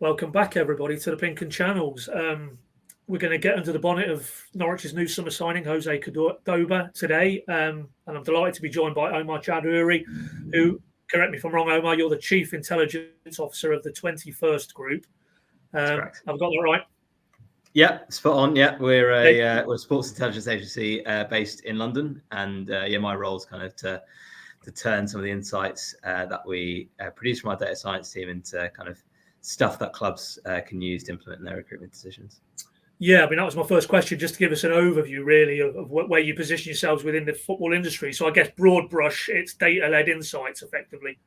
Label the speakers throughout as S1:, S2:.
S1: Welcome back, everybody, to the Pink and Channels. We're going to get under the bonnet of Norwich's new summer signing, José Córdoba, today. And I'm delighted to be joined by OmarChauduri, who, correct me if I'm wrong, Omar, you're the Chief Intelligence Officer of the 21st Group.
S2: That's correct.
S1: I've got that right?
S2: Yeah, spot on. Yeah, we're a sports intelligence agency based in London. And my role is kind of to turn some of the insights that we produce from our data science team into kind of stuff that clubs can use to implement in their recruitment decisions.
S1: Yeah, I mean, that was my first question, just to give us an overview, really, of where you position yourselves within the football industry. So I guess broad brush, it's data-led insights, effectively.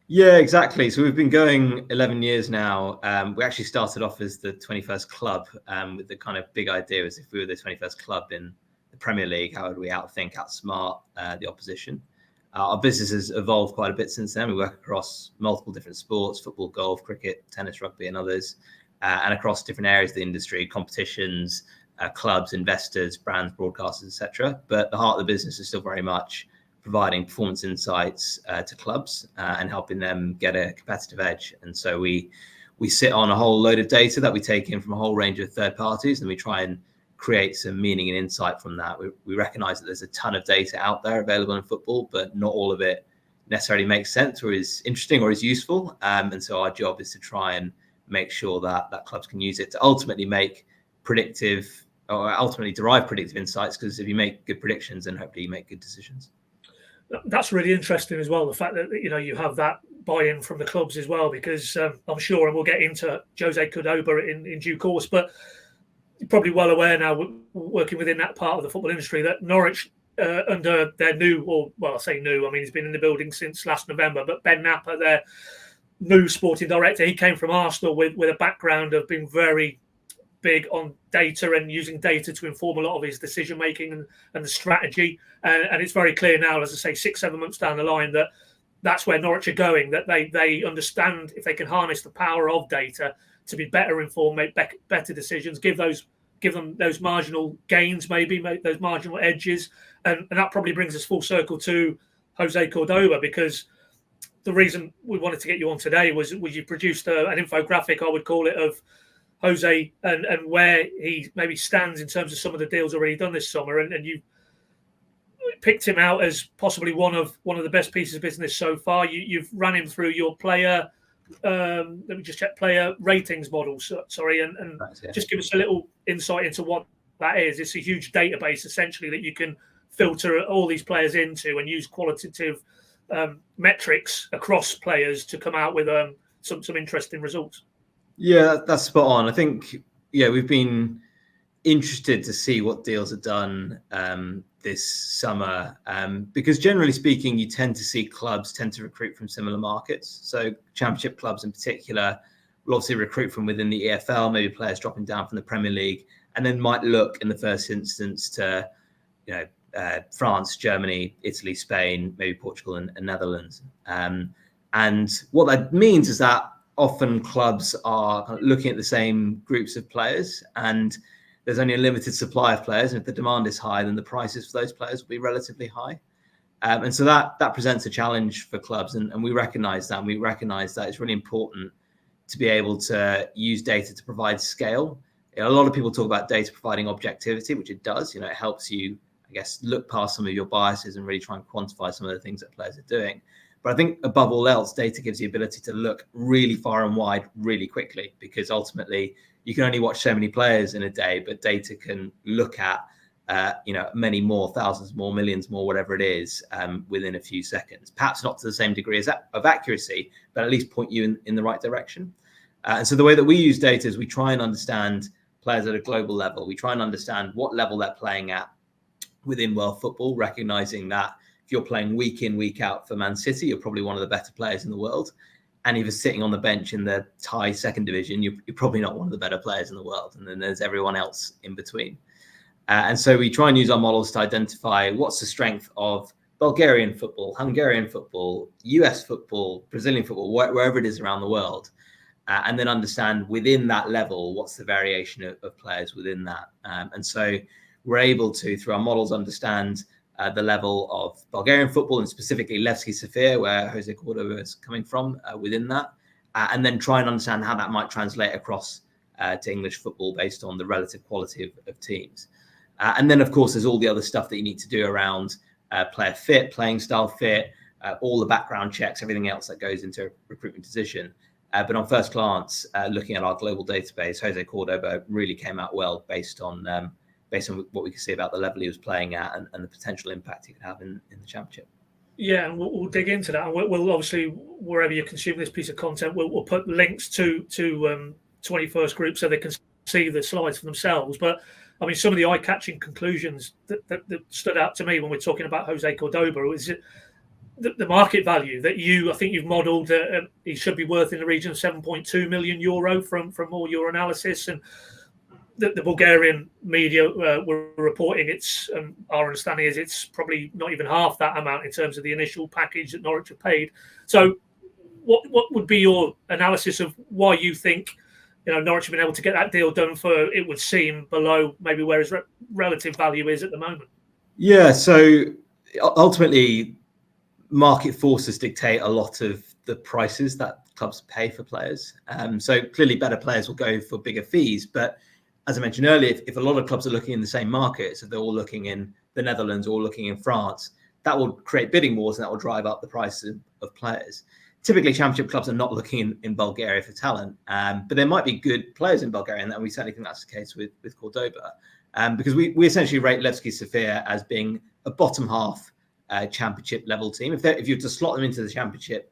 S2: Yeah, exactly. So we've been going 11 years now. We actually started off as the 21st club with the kind of big idea was if we were the 21st club in the Premier League, how would we outthink, outsmart the opposition? Our business has evolved quite a bit since then. We work across multiple different sports, football, golf, cricket, tennis, rugby, and others, and across different areas of the industry, competitions, clubs, investors, brands, broadcasters, etc. But the heart of the business is still very much providing performance insights to clubs and helping them get a competitive edge. And so we sit on a whole load of data that we take in from a whole range of third parties, and we try and create some meaning and insight from that. We recognize that there's a ton of data out there available in football, but not all of it necessarily makes sense or is interesting or is useful. And so our job is to try and make sure that clubs can use it to ultimately make predictive or ultimately derive predictive insights, because if you make good predictions, then hopefully you make good decisions.
S1: That's really interesting as well, the fact that you have that buy-in from the clubs as well, because I'm sure, and we'll get into José Córdoba in due course, but you're probably well aware now, working within that part of the football industry, that Norwich, under their I say new, I mean, he's been in the building since last November, but Ben Napper, their new sporting director, he came from Arsenal with a background of being very big on data and using data to inform a lot of his decision making and the strategy. And it's very clear now, as I say, 6-7 months down the line, that that's where Norwich are going, that they understand if they can harness the power of data to be better informed, make better decisions, give them those marginal gains, maybe make those marginal edges. And that probably brings us full circle to José Córdoba, because the reason we wanted to get you on today was you produced an infographic, I would call it, of Jose and where he maybe stands in terms of some of the deals already done this summer, and you picked him out as possibly one of the best pieces of business so far. You've run him through your player player ratings model. Sorry, and
S2: Right, yeah.
S1: Just give us a little insight into what that is. It's a huge database essentially that you can filter all these players into and use qualitative metrics across players to come out with some interesting results.
S2: Yeah, that's spot on. I think, we've been interested to see what deals are done this summer, because generally speaking, you tend to see clubs tend to recruit from similar markets. So championship clubs in particular will obviously recruit from within the EFL, maybe players dropping down from the Premier League, and then might look in the first instance to, France, Germany, Italy, Spain, maybe Portugal and Netherlands. And what that means is that often clubs are kind of looking at the same groups of players, and there's only a limited supply of players. And if the demand is high, then the prices for those players will be relatively high. And so that presents a challenge for clubs. And we recognize that. And we recognize that it's really important to be able to use data to provide scale. A lot of people talk about data providing objectivity, which it does. It helps you, I guess, look past some of your biases and really try and quantify some of the things that players are doing. But I think above all else, data gives you the ability to look really far and wide really quickly, because ultimately you can only watch so many players in a day, but data can look at, many more, thousands more, millions more, whatever it is, within a few seconds. Perhaps not to the same degree of accuracy, but at least point you in the right direction. And so the way that we use data is we try and understand players at a global level. We try and understand what level they're playing at within world football, recognizing that if you're playing week in, week out for Man City, you're probably one of the better players in the world. And if you're sitting on the bench in the Thai second division, you're probably not one of the better players in the world. And then there's everyone else in between. And so we try and use our models to identify what's the strength of Bulgarian football, Hungarian football, US football, Brazilian football, wherever it is around the world. And then understand within that level, what's the variation of players within that. And so we're able to, through our models, understand the level of Bulgarian football, and specifically Levski Sofia, where José Córdoba is coming from, within that. and then try and understand how that might translate across to English football based on the relative quality of teams. And then, of course, there's all the other stuff that you need to do around player fit, playing style fit, all the background checks, everything else that goes into a recruitment decision. But on first glance, looking at our global database, José Córdoba really came out well based on what we could see about the level he was playing at and the potential impact he could have in the Championship.
S1: Yeah, and we'll dig into that. And we'll obviously, wherever you consume this piece of content, we'll put links to 21st Group so they can see the slides for themselves. But I mean, some of the eye-catching conclusions that stood out to me when we're talking about José Córdoba was the market value that I think you've modelled. He should be worth in the region of €7.2 million from all your analysis, and the Bulgarian media were reporting our understanding is it's probably not even half that amount in terms of the initial package that Norwich have paid. So what would be your analysis of why you think Norwich have been able to get that deal done for, it would seem, below maybe where his relative value is at the moment?
S2: Yeah, so ultimately market forces dictate a lot of the prices that clubs pay for players. So clearly better players will go for bigger fees, but as I mentioned earlier, if a lot of clubs are looking in the same markets, if they're all looking in the Netherlands or looking in France, that will create bidding wars and that will drive up the prices of players. Typically, Championship clubs are not looking in Bulgaria for talent, but there might be good players in Bulgaria, and we certainly think that's the case with Córdoba, because we essentially rate Levski Sofia as being a bottom half Championship level team. If you were to slot them into the Championship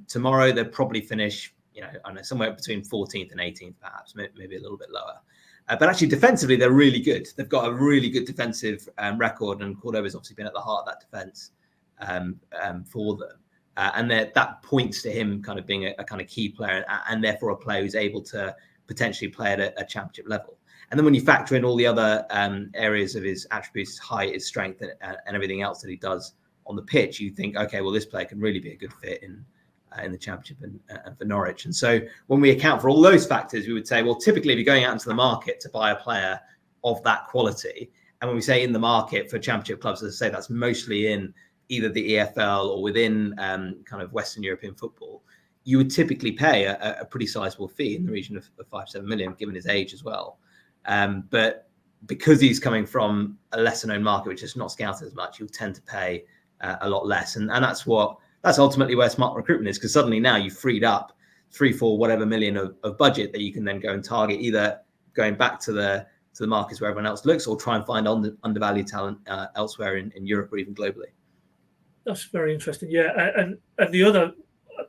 S2: tomorrow, they'd probably finish, I don't know, somewhere between 14th and 18th, perhaps, maybe a little bit lower. But actually, defensively, they're really good. They've got a really good defensive record, and Córdoba's obviously been at the heart of that defence for them. And that points to him kind of being a kind of key player, and therefore a player who's able to potentially play at a Championship level. And then when you factor in all the other areas of his attributes, his height, his strength, and everything else that he does on the pitch, you think, okay, well, this player can really be a good fit in the Championship and for Norwich. And so when we account for all those factors, we would say, well, typically if you're going out into the market to buy a player of that quality, and when we say in the market for Championship clubs, as I say, that's mostly in either the EFL or within kind of Western European football, you would typically pay a pretty sizable fee in the region of 5-7 million, given his age as well. But because he's coming from a lesser known market, which is not scouted as much, you'll tend to pay a lot less. And that's ultimately where smart recruitment is, because suddenly now you've freed up 3-4 whatever million of budget that you can then go and target, either going back to the markets where everyone else looks, or try and find undervalued talent elsewhere in Europe or even globally.
S1: That's very interesting. Yeah, and the other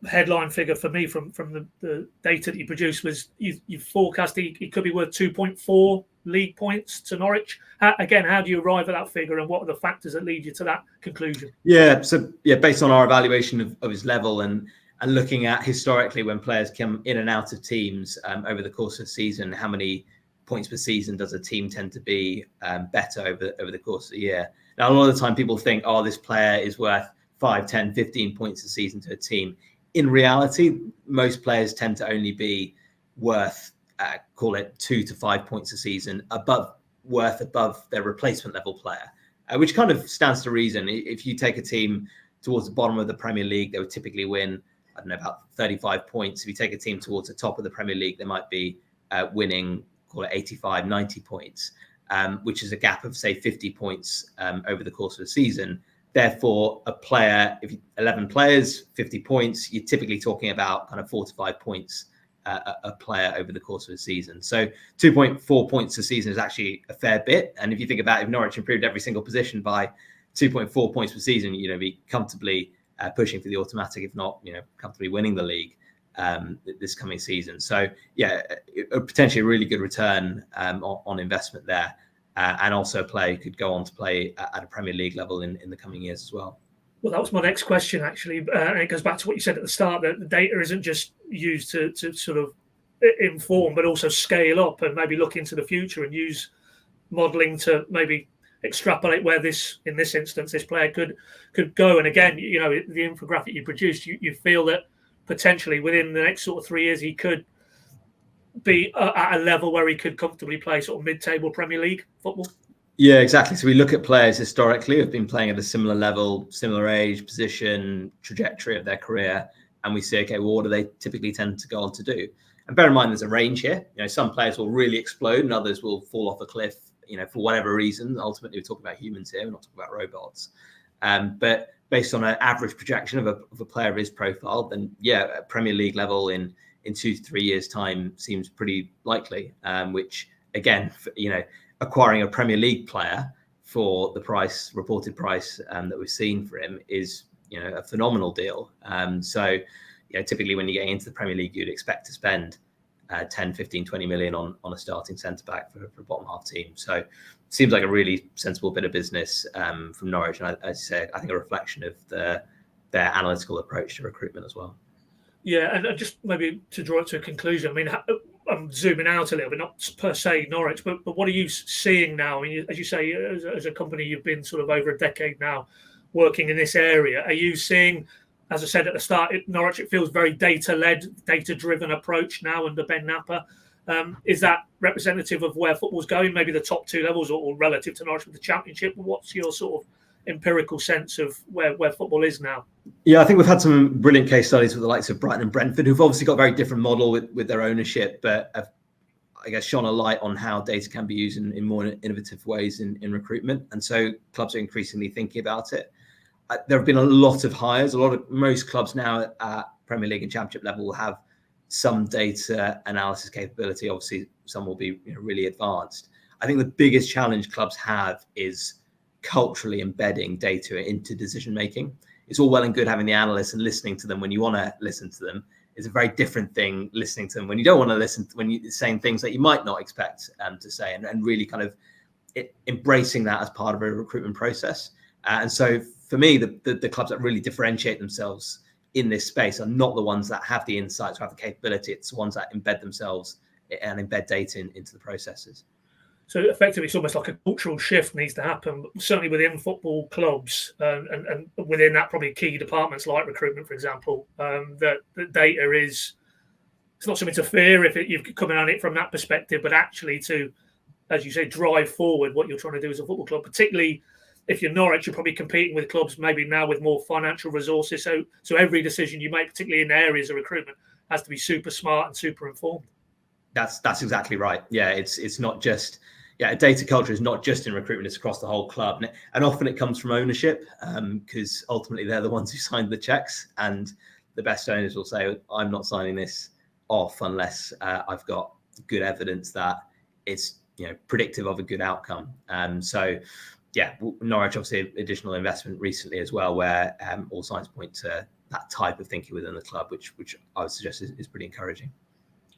S1: headline figure for me from the data that you produced was you forecast he could be worth 2.4 league points to Norwich. How do you arrive at that figure, and what are the factors that lead you to that conclusion?
S2: Yeah, so based on our evaluation of his level and looking at historically when players come in and out of teams over the course of the season, how many points per season does a team tend to be better over the course of the year? Now, a lot of the time people think, oh, this player is worth 5, 10, 15 points a season to a team. In reality, most players tend to only be worth, call it 2 to 5 points a season above their replacement level player, which kind of stands to reason. If you take a team towards the bottom of the Premier League, they would typically win, I don't know, about 35 points. If you take a team towards the top of the Premier League, they might be winning, call it 85, 90 points, which is a gap of, say, 50 points over the course of a season. Therefore, a player, if 11 players, 50 points, you're typically talking about kind of 4 to 5 points a player over the course of a season. So 2.4 points a season is actually a fair bit. And if you think about if Norwich improved every single position by 2.4 points per season, be comfortably pushing for the automatic, if not, comfortably winning the league this coming season. So yeah, potentially a really good return on investment there. And also a player who could go on to play at a Premier League level in the coming years as well.
S1: Well, that was my next question, actually. And it goes back to what you said at the start, that the data isn't just used to sort of inform, but also scale up and maybe look into the future and use modelling to maybe extrapolate where in this instance, this player could go. And again, the infographic you produced, you feel that potentially within the next sort of 3 years, he could be at a level where he could comfortably play sort of mid-table Premier League football.
S2: Yeah, exactly. So we look at players historically who've been playing at a similar level, similar age, position, trajectory of their career, and we see, okay, well, what do they typically tend to go on to do? And bear in mind, there's a range here. Some players will really explode and others will fall off a cliff, for whatever reason. Ultimately, we're talking about humans here, we're not talking about robots. But based on an average projection of a player of his profile, then a Premier League level in 2 to 3 years' time seems pretty likely. Which again, acquiring a Premier League player for the reported price that we've seen for him is a phenomenal deal. So typically when you get into the Premier League, you'd expect to spend 10, 15, 20 million on a starting centre back for a bottom half team. So it seems like a really sensible bit of business from Norwich. And as you say, I think a reflection of their analytical approach to recruitment as well. Yeah,
S1: and just maybe to draw it to a conclusion, I mean, I'm zooming out a little bit, not per se Norwich, but what are you seeing now? I mean, as you say, as a company, you've been sort of over a decade now working in this area. Are you seeing, as I said at the start, Norwich, it feels very data-led, data-driven approach now under Ben Napper. Is that representative of where football's going, maybe the top 2 levels or relative to Norwich with the Championship? What's your sort of empirical sense of where football is now?
S2: Yeah, I think we've had some brilliant case studies with the likes of Brighton and Brentford, who've obviously got a very different model with their ownership, but have, I guess, shone a light on how data can be used in more innovative ways in recruitment. And so clubs are increasingly thinking about it. There have been a lot of hires. Most clubs now at Premier League and Championship level will have some data analysis capability. Obviously, some will be really advanced. I think the biggest challenge clubs have is culturally embedding data into decision making. It's all well and good having the analysts and listening to them when you want to listen to them. It's a very different thing listening to them when you don't want to listen, when you're saying things that you might not expect to say, and really kind of embracing that as part of a recruitment process. And so for me, the clubs that really differentiate themselves in this space are not the ones that have the insights or have the capability. It's the ones that embed themselves and embed data into the processes.
S1: So effectively, it's almost like a cultural shift needs to happen, certainly within football clubs and within that probably key departments like recruitment, for example, that the data it's not something to fear if you're coming at it from that perspective, but actually to, as you say, drive forward what you're trying to do as a football club, particularly if you're Norwich, you're probably competing with clubs maybe now with more financial resources. So every decision you make, particularly in areas of recruitment, has to be super smart and super informed.
S2: That's exactly right. Yeah, it's not just data culture is not just in recruitment; it's across the whole club, and often it comes from ownership because ultimately they're the ones who signed the checks, and the best owners will say, "I'm not signing this off unless I've got good evidence that it's predictive of a good outcome." So. Yeah, Norwich obviously additional investment recently as well, where all signs point to that type of thinking within the club, which I would suggest is pretty encouraging.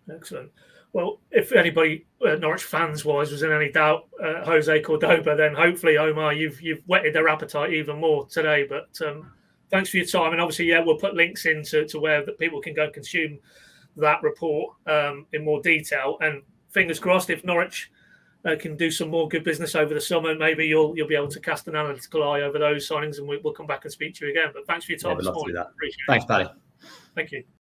S1: Excellent. Well, if anybody Norwich fans wise was in any doubt, José Córdoba, then hopefully Omar, you've whetted their appetite even more today. But thanks for your time, and obviously, we'll put links into where that people can go consume that report in more detail. And fingers crossed, if Norwich can do some more good business over the summer, maybe you'll be able to cast an analytical eye over those signings, and we'll come back and speak to you again. But thanks for your time this morning.
S2: Thanks, Paddy.
S1: Thank you.